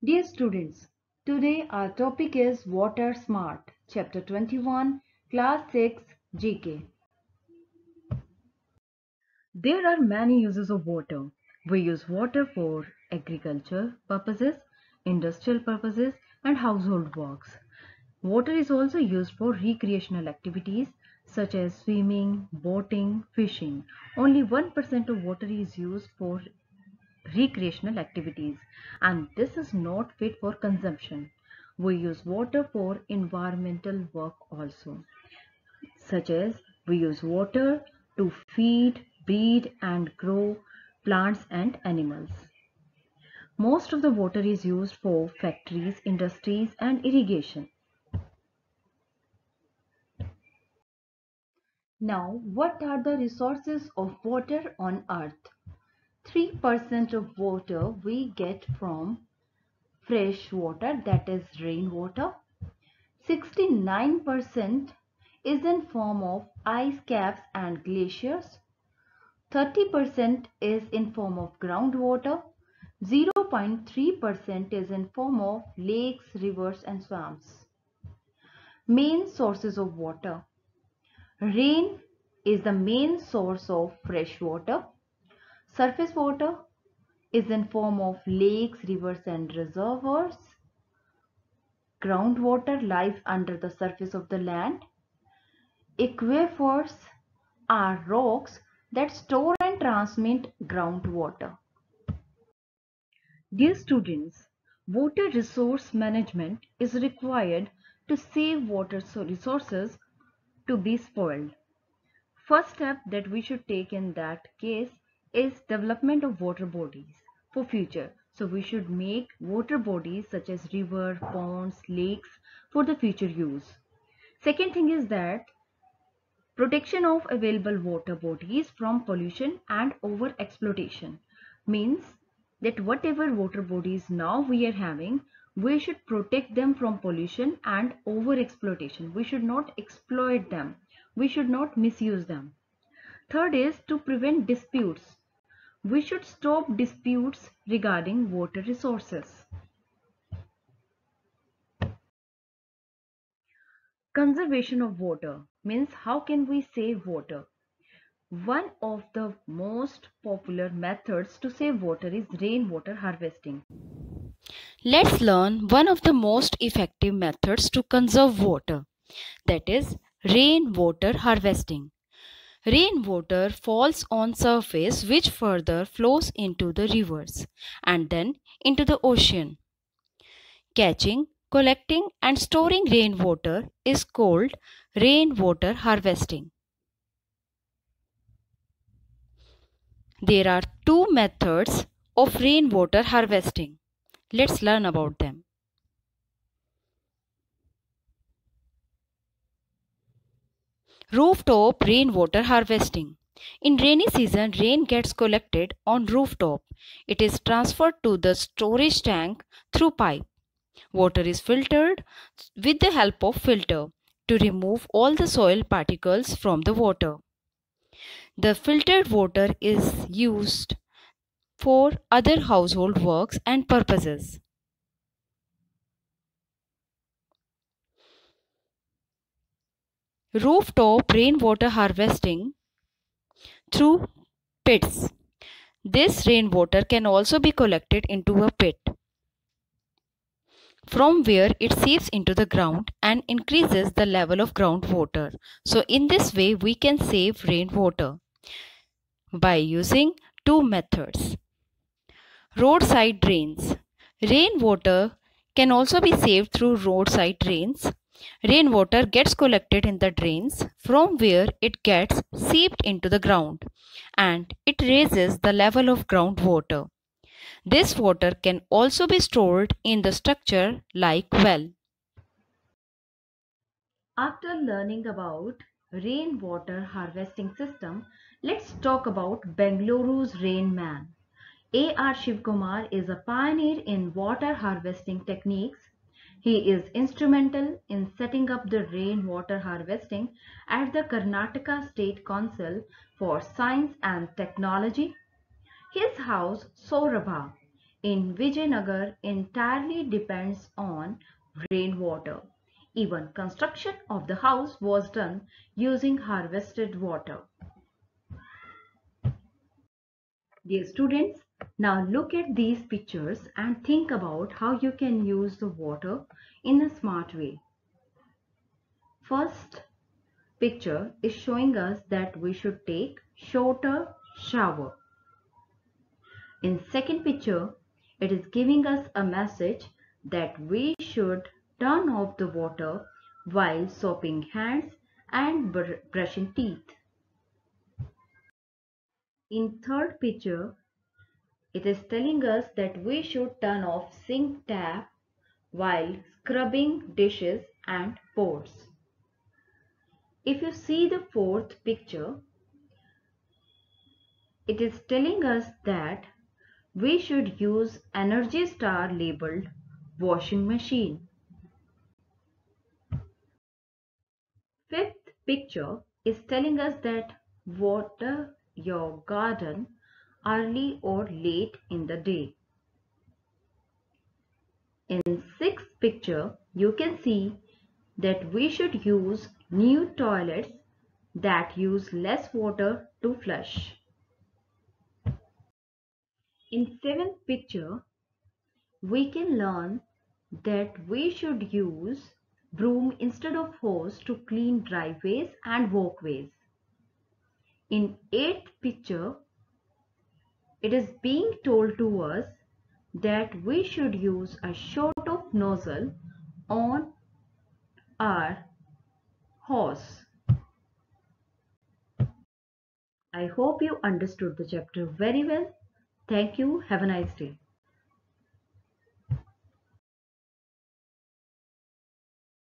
Dear students, today our topic is Water Smart, Chapter 21, Class 6 GK. There are many uses of water. We use water for agriculture purposes, industrial purposes, and household works. Water is also used for recreational activities such as swimming, boating, fishing. Only 1% of water is used for recreational activities, and this is not fit for consumption. We use water for environmental work also, such as we use water to feed, breed, and grow plants and animals. Most of the water is used for factories, industries, and irrigation. Now, what are the resources of water on Earth? 3% of water we get from fresh water, that is rainwater. 69% is in form of ice caps and glaciers. 30% is in form of groundwater. 0.3% is in form of lakes, rivers and swamps. Main sources of water. Rain is the main source of fresh water. Surface water is in form of lakes, rivers and reservoirs. Groundwater lies under the surface of the land. Aquifers are rocks that store and transmit groundwater. Dear students, water resource management is required to save water resources to be spoiled. First step that we should take in that case is development of water bodies for future. So we should make water bodies such as river, ponds, lakes for the future use. Second thing is that protection of available water bodies from pollution and over exploitation means that whatever water bodies now we are having, we should protect them from pollution and over exploitation. We should not exploit them. We should not misuse them. Third is to prevent disputes. We should stop disputes regarding water resources. Conservation of water means how can we save water? One of the most popular methods to save water is rainwater harvesting. Let's learn one of the most effective methods to conserve water, that is rainwater harvesting. Rainwater falls on surface which further flows into the rivers and then into the ocean. Catching, collecting and storing rainwater is called rainwater harvesting. There are two methods of rainwater harvesting. Let's learn about them. Rooftop rainwater harvesting. In rainy season, rain gets collected on rooftop. It is transferred to the storage tank through pipe. Water is filtered with the help of filter to remove all the soil particles from the water. The filtered water is used for other household works and purposes. Rooftop rainwater harvesting through pits. This rainwater can also be collected into a pit, from where it seeps into the ground and increases the level of groundwater. So in this way we can save rainwater by using two methods. Roadside drains. Rainwater can also be saved through roadside drains. Rainwater gets collected in the drains from where it gets seeped into the ground and it raises the level of groundwater. This water can also be stored in the structure like well. After learning about rainwater harvesting system, let's talk about Bengaluru's Rain Man. A.R. Shivkumar is a pioneer in water harvesting techniques. He is instrumental in setting up the rainwater harvesting at the Karnataka State Council for Science and Technology. His house, Saurabha, in Vijayanagar entirely depends on rainwater. Even construction of the house was done using harvested water. Dear students, now look at these pictures and think about how you can use the water in a smart way. First picture is showing us that we should take shorter shower. In second picture, it is giving us a message that we should turn off the water while soaping hands and brushing teeth. In third picture, it is telling us that we should turn off sink tap while scrubbing dishes and pots. If you see the fourth picture, it is telling us that we should use Energy Star labeled washing machine. Fifth picture is telling us that water your garden early or late in the day. In sixth picture, you can see that we should use new toilets that use less water to flush. In seventh picture, we can learn that we should use broom instead of hose to clean driveways and walkways. In eighth picture, it is being told to us that we should use a sort of nozzle on our hose. I hope you understood the chapter very well. Thank you. Have a nice day.